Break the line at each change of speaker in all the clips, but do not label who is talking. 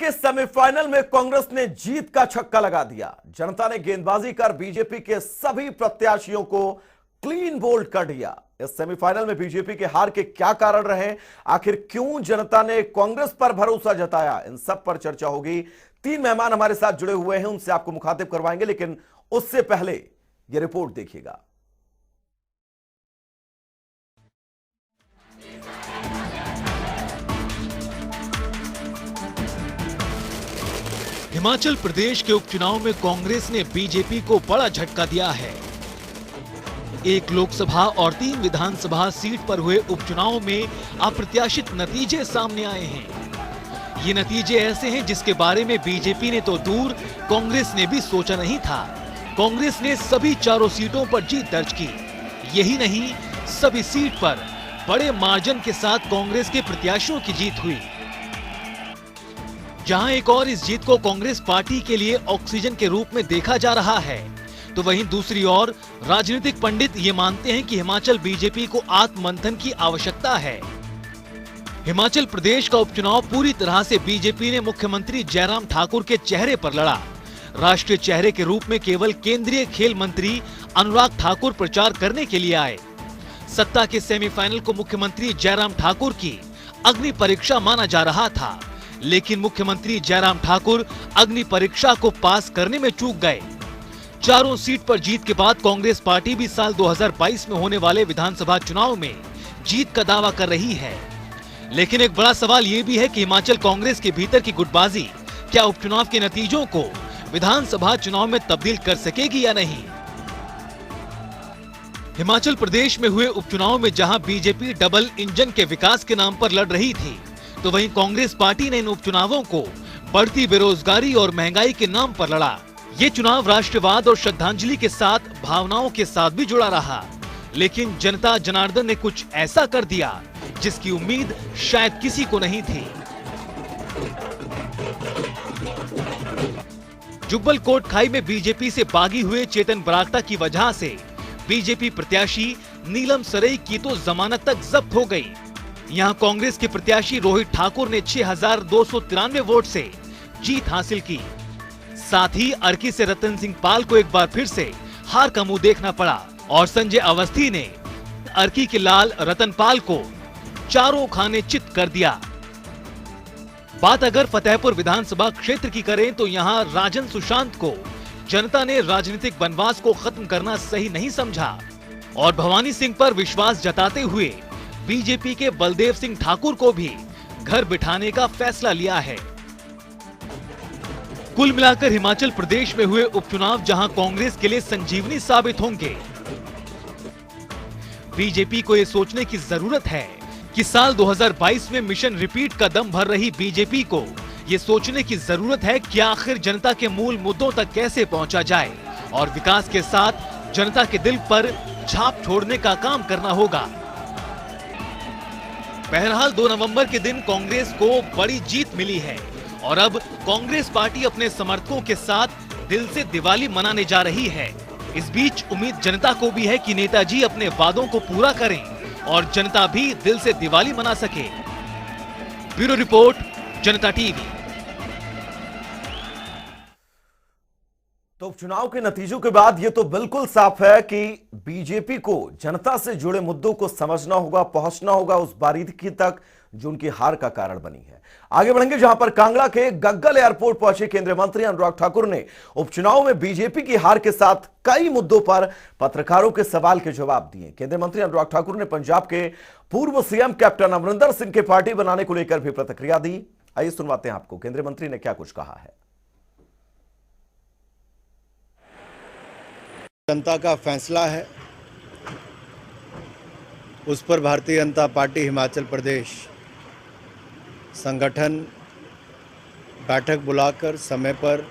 के सेमीफाइनल में कांग्रेस ने जीत का छक्का लगा दिया। जनता ने गेंदबाजी कर बीजेपी के सभी प्रत्याशियों को क्लीन बोल्ड कर दिया। इस सेमीफाइनल में बीजेपी के हार के क्या कारण रहे, आखिर क्यों जनता ने कांग्रेस पर भरोसा जताया, इन सब पर चर्चा होगी। 3 मेहमान हमारे साथ जुड़े हुए हैं, उनसे आपको मुखातिब करवाएंगे, लेकिन उससे पहले यह रिपोर्ट देखिएगा।
हिमाचल प्रदेश के उपचुनाव में कांग्रेस ने बीजेपी को बड़ा झटका दिया है। एक लोकसभा और 3 विधानसभा सीट पर हुए उपचुनाव में अप्रत्याशित नतीजे सामने आए हैं। ये नतीजे ऐसे हैं जिसके बारे में बीजेपी ने तो दूर, कांग्रेस ने भी सोचा नहीं था। कांग्रेस ने सभी 4 सीटों पर जीत दर्ज की। यही नहीं, सभी सीट पर बड़े मार्जिन के साथ कांग्रेस के प्रत्याशियों की जीत हुई। जहां एक और इस जीत को कांग्रेस पार्टी के लिए ऑक्सीजन के रूप में देखा जा रहा है, तो वहीं दूसरी ओर राजनीतिक पंडित ये मानते हैं कि हिमाचल बीजेपी को आत्ममंथन की आवश्यकता है। हिमाचल प्रदेश का उपचुनाव पूरी तरह से बीजेपी ने मुख्यमंत्री जयराम ठाकुर के चेहरे पर लड़ा। राष्ट्रीय चेहरे के रूप में केवल केंद्रीय खेल मंत्री अनुराग ठाकुर प्रचार करने के लिए आए। सत्ता के सेमीफाइनल को मुख्यमंत्री जयराम ठाकुर की अग्नि परीक्षा माना जा रहा था, लेकिन मुख्यमंत्री जयराम ठाकुर अग्नि परीक्षा को पास करने में चूक गए। 4 सीट पर जीत के बाद कांग्रेस पार्टी भी साल 2022 में होने वाले विधानसभा चुनाव में जीत का दावा कर रही है। लेकिन एक बड़ा सवाल ये भी है कि हिमाचल कांग्रेस के भीतर की गुटबाजी क्या उपचुनाव के नतीजों को विधानसभा चुनाव में तब्दील कर सकेगी या नहीं। हिमाचल प्रदेश में हुए उपचुनाव में जहां बीजेपी डबल इंजन के विकास के नाम पर लड़ रही थी, तो वहीं कांग्रेस पार्टी ने इन उपचुनावों को बढ़ती बेरोजगारी और महंगाई के नाम पर लड़ा। ये चुनाव राष्ट्रवाद और श्रद्धांजलि के साथ, भावनाओं के साथ भी जुड़ा रहा। लेकिन जनता जनार्दन ने कुछ ऐसा कर दिया जिसकी उम्मीद शायद किसी को नहीं थी। जुब्बल कोट खाई में बीजेपी से बागी हुए चेतन बरागटा की वजह से बीजेपी प्रत्याशी नीलम सरई की तो जमानत तक जब्त हो गई। यहाँ कांग्रेस के प्रत्याशी रोहित ठाकुर ने 6293 वोट से जीत हासिल की। साथ ही अर्की से रतन सिंह पाल को एक बार फिर से हार का मुंह देखना पड़ा और संजय अवस्थी ने अर्की के लाल रतन पाल को चारों खाने चित कर दिया। बात अगर फतेहपुर विधानसभा क्षेत्र की करें तो यहाँ राजन सुशांत को जनता ने राजनीतिक वनवास को खत्म करना सही नहीं समझा और भवानी सिंह पर विश्वास जताते हुए बीजेपी के बलदेव सिंह ठाकुर को भी घर बिठाने का फैसला लिया है। कुल मिलाकर हिमाचल प्रदेश में हुए उपचुनाव जहां कांग्रेस के लिए संजीवनी साबित होंगे, बीजेपी को यह सोचने की जरूरत है कि साल 2022 में मिशन रिपीट का दम भर रही बीजेपी को ये सोचने की जरूरत है कि आखिर जनता के मूल मुद्दों तक कैसे पहुंचा जाए और विकास के साथ जनता के दिल पर छाप छोड़ने का काम करना होगा। बहरहाल 2 नवंबर के दिन कांग्रेस को बड़ी जीत मिली है और अब कांग्रेस पार्टी अपने समर्थकों के साथ दिल से दिवाली मनाने जा रही है। इस बीच उम्मीद जनता को भी है कि नेताजी अपने वादों को पूरा करें और जनता भी दिल से दिवाली मना सके। ब्यूरो रिपोर्ट, जनता टीवी।
तो चुनाव के नतीजों के बाद यह तो बिल्कुल साफ है कि बीजेपी को जनता से जुड़े मुद्दों को समझना होगा, पहुंचना होगा उस बारीकी तक जो उनकी हार का कारण बनी है। आगे बढ़ेंगे जहां पर कांगड़ा के गग्गल एयरपोर्ट पहुंचे केंद्रीय मंत्री अनुराग ठाकुर ने उपचुनाव में बीजेपी की हार के साथ कई मुद्दों पर पत्रकारों के सवाल के जवाब दिए। केंद्रीय मंत्री अनुराग ठाकुर ने पंजाब के पूर्व सीएम कैप्टन अमरिंदर सिंह के पार्टी बनाने को लेकर भी प्रतिक्रिया दी। आइए सुनवाते हैं आपको केंद्रीय मंत्री ने क्या कुछ कहा है।
जनता का फैसला है, उस पर भारतीय जनता पार्टी हिमाचल प्रदेश संगठन बैठक बुलाकर समय पर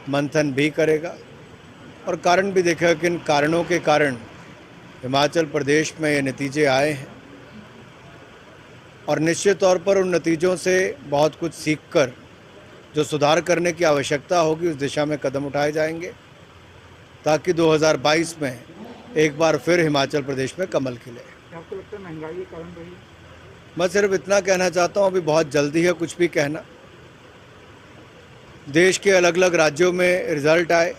मंथन भी करेगा और कारण भी देखेगा कि इन कारणों के कारण हिमाचल प्रदेश में ये नतीजे आए हैं और निश्चित तौर पर उन नतीजों से बहुत कुछ सीखकर जो सुधार करने की आवश्यकता होगी उस दिशा में कदम उठाए जाएंगे ताकि 2022 में एक बार फिर हिमाचल प्रदेश में कमल खिले।
आपको लगता है महंगाई के कारण रही?
मैं सिर्फ इतना कहना चाहता हूँ, अभी बहुत जल्दी है कुछ भी कहना। देश के अलग अलग राज्यों में रिजल्ट आए।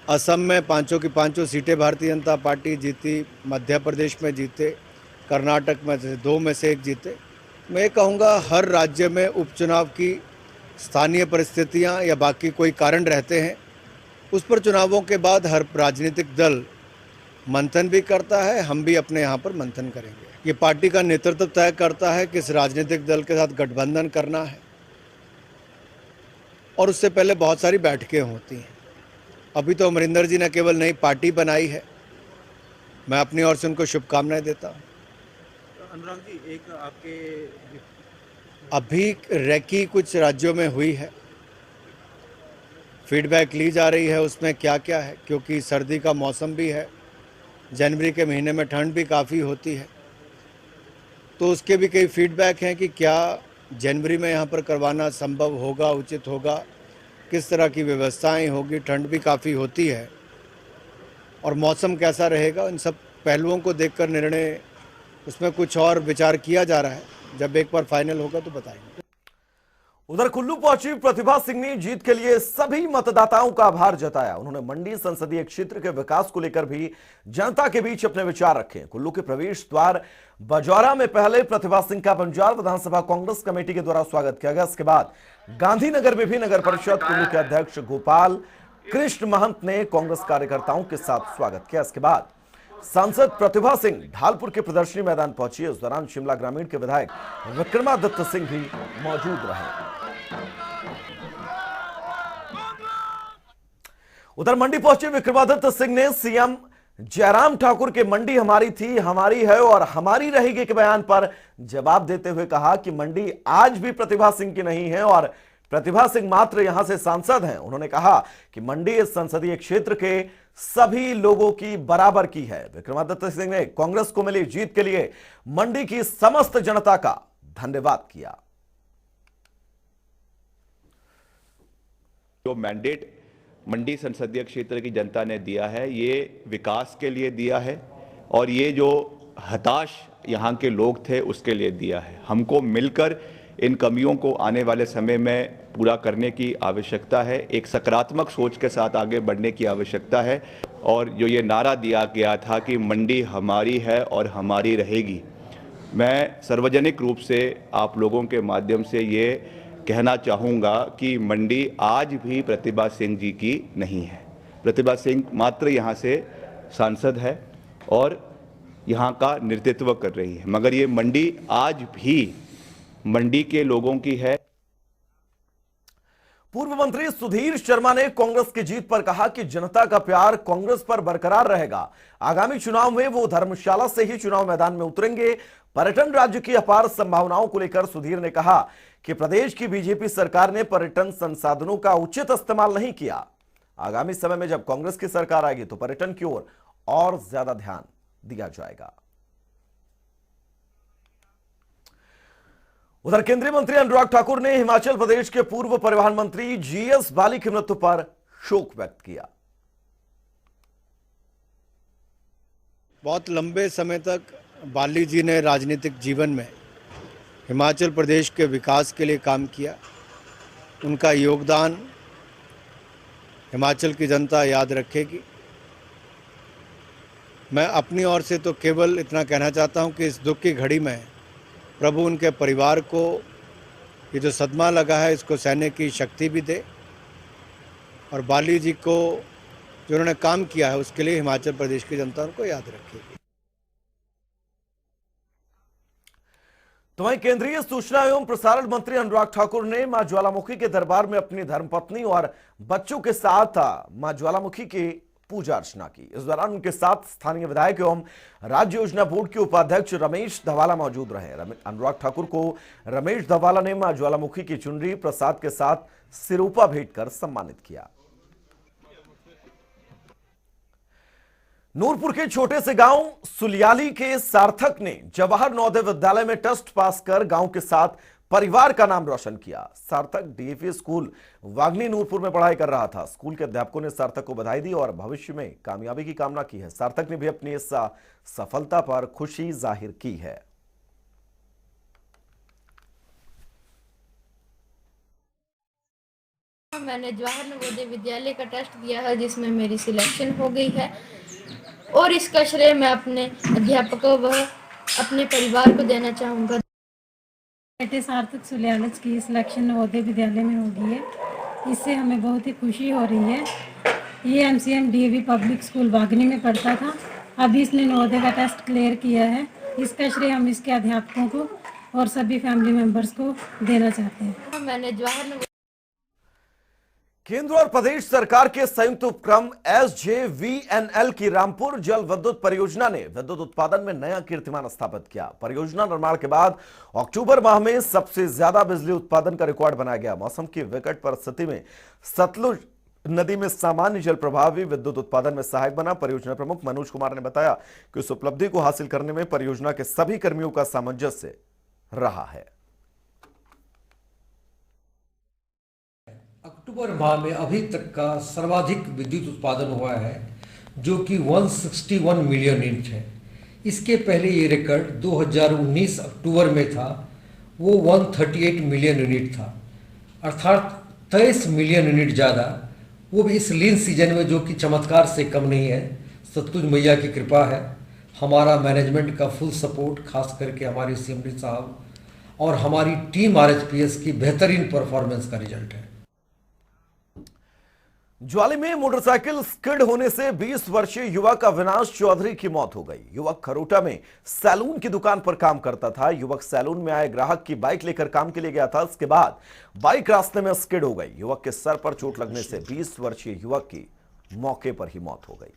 असम में पांचों की पांचों सीटें भारतीय जनता पार्टी जीती, मध्य प्रदेश में जीते, कर्नाटक में से 2 में से 1 जीते। मैं ये कहूँगा हर राज्य में उपचुनाव की स्थानीय परिस्थितियाँ या बाकी कोई कारण रहते हैं, उस पर चुनावों के बाद हर राजनीतिक दल मंथन भी करता है। हम भी अपने यहाँ पर मंथन करेंगे। ये पार्टी का नेतृत्व तय करता है किस राजनीतिक दल के साथ गठबंधन करना है, और उससे पहले बहुत सारी बैठकें होती हैं। अभी तो अमरिंदर जी ने केवल नई पार्टी बनाई है, मैं अपनी ओर से उनको शुभकामनाएं देता हूँ।
अनुराग जी, एक आपके
अभी रैकी कुछ राज्यों में हुई है, फीडबैक ली जा रही है उसमें क्या क्या है, क्योंकि सर्दी का मौसम भी है, जनवरी के महीने में ठंड भी काफ़ी होती है, तो उसके भी कई फीडबैक हैं कि क्या जनवरी में यहाँ पर करवाना संभव होगा, उचित होगा, किस तरह की व्यवस्थाएं होगी, ठंड भी काफ़ी होती है और मौसम कैसा रहेगा, इन सब पहलुओं को देखकर निर्णय, उसमें कुछ और विचार किया जा रहा है। जब एक बार फाइनल होगा तो बताएंगे।
उधर कुल्लू पहुंची प्रतिभा सिंह ने जीत के लिए सभी मतदाताओं का आभार जताया। उन्होंने मंडी संसदीय क्षेत्र के विकास को लेकर भी जनता के बीच अपने विचार रखे। कुल्लू के प्रवेश द्वार बजौरा में पहले प्रतिभा सिंह का बंजार विधानसभा कांग्रेस कमेटी के द्वारा स्वागत किया गया। इसके बाद गांधीनगर में भी नगर परिषद कुल्लू के अध्यक्ष गोपाल कृष्ण महंत ने कांग्रेस कार्यकर्ताओं के साथ स्वागत किया। इसके बाद सांसद प्रतिभा सिंह ढालपुर के प्रदर्शनी मैदान पहुंची। इस दौरान शिमला ग्रामीण के विधायक विक्रमादित्य सिंह भी मौजूद रहे। उधर मंडी पहुंचे विक्रमादित्य सिंह ने सीएम जयराम ठाकुर के मंडी हमारी थी, हमारी है और हमारी रहेगी के बयान पर जवाब देते हुए कहा कि मंडी आज भी प्रतिभा सिंह की नहीं है और प्रतिभा सिंह मात्र यहां से सांसद हैं। उन्होंने कहा कि मंडी इस संसदीय क्षेत्र के सभी लोगों की बराबर की है। विक्रमादित्य सिंह ने कांग्रेस को मिली जीत के लिए मंडी की समस्त जनता का धन्यवाद किया।
जो मैंडेट मंडी संसदीय क्षेत्र की जनता ने दिया है, ये विकास के लिए दिया है और ये जो हताश यहाँ के लोग थे उसके लिए दिया है। हमको मिलकर इन कमियों को आने वाले समय में पूरा करने की आवश्यकता है। एक सकारात्मक सोच के साथ आगे बढ़ने की आवश्यकता है। और जो ये नारा दिया गया था कि मंडी हमारी है और हमारी रहेगी, मैं सार्वजनिक रूप से आप लोगों के माध्यम से ये कहना चाहूँगा कि मंडी आज भी प्रतिभा सिंह जी की नहीं है। प्रतिभा सिंह मात्र यहाँ से सांसद है और यहाँ का नेतृत्व कर रही है, मगर ये मंडी आज भी मंडी के लोगों की है।
पूर्व मंत्री सुधीर शर्मा ने कांग्रेस की जीत पर कहा कि जनता का प्यार कांग्रेस पर बरकरार रहेगा। आगामी चुनाव में वो धर्मशाला से ही चुनाव मैदान में उतरेंगे। पर्यटन राज्य की अपार संभावनाओं को लेकर सुधीर ने कहा कि प्रदेश की बीजेपी सरकार ने पर्यटन संसाधनों का उचित इस्तेमाल नहीं किया। आगामी समय में जब कांग्रेस की सरकार आएगी तो पर्यटन की ओर और ज्यादा ध्यान दिया जाएगा। उधर केंद्रीय मंत्री अनुराग ठाकुर ने हिमाचल प्रदेश के पूर्व परिवहन मंत्री जीएस बाली की मृत्यु पर शोक व्यक्त किया।
बहुत लंबे समय तक बाली जी ने राजनीतिक जीवन में हिमाचल प्रदेश के विकास के लिए काम किया। उनका योगदान हिमाचल की जनता याद रखेगी। मैं अपनी ओर से तो केवल इतना कहना चाहता हूं कि इस दुख की घड़ी में प्रभु उनके परिवार को ये जो सदमा लगा है इसको सहने की शक्ति भी दे, और बाली जी को जो उन्होंने काम किया है उसके लिए हिमाचल प्रदेश की जनता उनको याद रखेगी।
तो वहीं केंद्रीय सूचना एवं प्रसारण मंत्री अनुराग ठाकुर ने मां ज्वालामुखी के दरबार में अपनी धर्मपत्नी और बच्चों के साथ मां ज्वालामुखी की पूजा अर्चना की। इस दौरान उनके साथ स्थानीय विधायक एवं राज्य योजना बोर्ड के उपाध्यक्ष रमेश धवाला मौजूद रहे। अनुराग ठाकुर को रमेश धवाला ने मां ज्वालामुखी की चुनरी प्रसाद के साथ सिरोपा भेंट कर सम्मानित किया। नूरपुर के छोटे से गांव सुलियाली के सार्थक ने जवाहर नवोदय विद्यालय में टेस्ट पास कर गांव के साथ परिवार का नाम रोशन किया। सार्थक डीएवी स्कूल वागनी नूरपुर में पढ़ाई कर रहा था। स्कूल के अध्यापकों ने सार्थक को बधाई दी और भविष्य में कामयाबी की कामना की है। सार्थक ने भी अपनी इस सफलता पर खुशी जाहिर की है।
मैंने जवाहर नवोदय विद्यालय का टेस्ट दिया है जिसमें मेरी सिलेक्शन हो गई है और इसका श्रेय मैं अपने अध्यापकों व अपने परिवार को देना चाहूँगा।
बेटे सार्थक सुल्यालच की सिलेक्शन नवोदय विद्यालय में हो गई है। इससे हमें बहुत ही खुशी हो रही है। ये MCM DAV पब्लिक स्कूल बागनी में पढ़ता था। अभी इसने नवोदय का टेस्ट क्लियर किया है। इसका श्रेय हम इसके अध्यापकों को और सभी फैमिली मेंबर्स को देना चाहते हैं।
मैंने जवाहर नवोदय
केंद्र और प्रदेश सरकार के संयुक्त उपक्रम SJVNL की रामपुर जल विद्युत परियोजना ने विद्युत उत्पादन में नया कीर्तिमान स्थापित किया। परियोजना निर्माण के बाद अक्टूबर माह में सबसे ज्यादा बिजली उत्पादन का रिकॉर्ड बनाया गया। मौसम की विकट परिस्थिति में सतलुज नदी में सामान्य जल प्रवाह भी विद्युत उत्पादन में सहायक बना। परियोजना प्रमुख मनोज कुमार ने बताया कि इस उपलब्धि को हासिल करने में परियोजना के सभी कर्मियों का सामंजस्य रहा है।
अक्टूबर माह में अभी तक का सर्वाधिक विद्युत उत्पादन हुआ है जो कि 161 मिलियन यूनिट है। इसके पहले ये रिकॉर्ड 2019 अक्टूबर में था, वो 138 मिलियन यूनिट था, अर्थात 23 मिलियन यूनिट ज़्यादा, वो भी इस लीन सीजन में, जो कि चमत्कार से कम नहीं है। सतलुज मैया की कृपा है, हमारा मैनेजमेंट का फुल सपोर्ट, खास करके हमारे CMD साहब और हमारी टीम RHPS की बेहतरीन परफॉर्मेंस का रिजल्ट है।
ज्वाली में मोटरसाइकिल स्किड होने से 20 वर्षीय युवक अविनाश चौधरी की मौत हो गई। युवक खरोटा में सैलून की दुकान पर काम करता था। युवक सैलून में आए ग्राहक की बाइक लेकर काम के लिए गया था। इसके बाद बाइक रास्ते में स्किड हो गई। युवक के सर पर चोट लगने से 20 वर्षीय युवक की मौके पर ही मौत हो गई।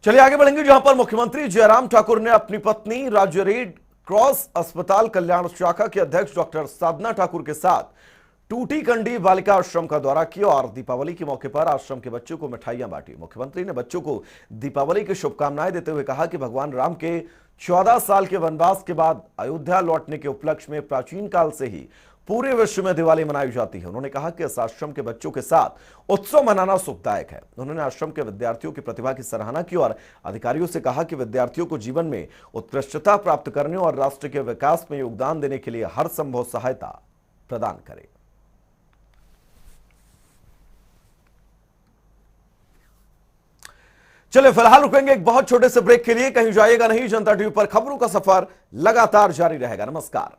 चलिए आगे बढ़ेंगे, जहां पर मुख्यमंत्री जयराम ठाकुर ने अपनी पत्नी राज्य रेड क्रॉस अस्पताल कल्याण शाखा के अध्यक्ष डॉक्टर साधना ठाकुर के साथ टूटीकंडी बालिका आश्रम का दौरा किया और दीपावली के मौके पर आश्रम के बच्चों को मिठाइयां बांटी। मुख्यमंत्री ने बच्चों को दीपावली की शुभकामनाएं देते हुए कहा कि भगवान राम के 14 साल के वनवास के बाद अयोध्या लौटने के उपलक्ष्य में प्राचीन काल से ही पूरे विश्व में दिवाली मनाई जाती है। उन्होंने कहा कि इस आश्रम के बच्चों के साथ उत्सव मनाना सुखदायक है। उन्होंने आश्रम के विद्यार्थियों की प्रतिभा की सराहना की और अधिकारियों से कहा कि विद्यार्थियों को जीवन में उत्कृष्टता प्राप्त करने और राष्ट्र के विकास में योगदान देने के लिए हर संभव सहायता प्रदान करें। चलिए फिलहाल रुकेंगे एक बहुत छोटे से ब्रेक के लिए, कहीं जाइएगा नहीं। जनता टीवी पर खबरों का सफर लगातार जारी रहेगा। नमस्कार।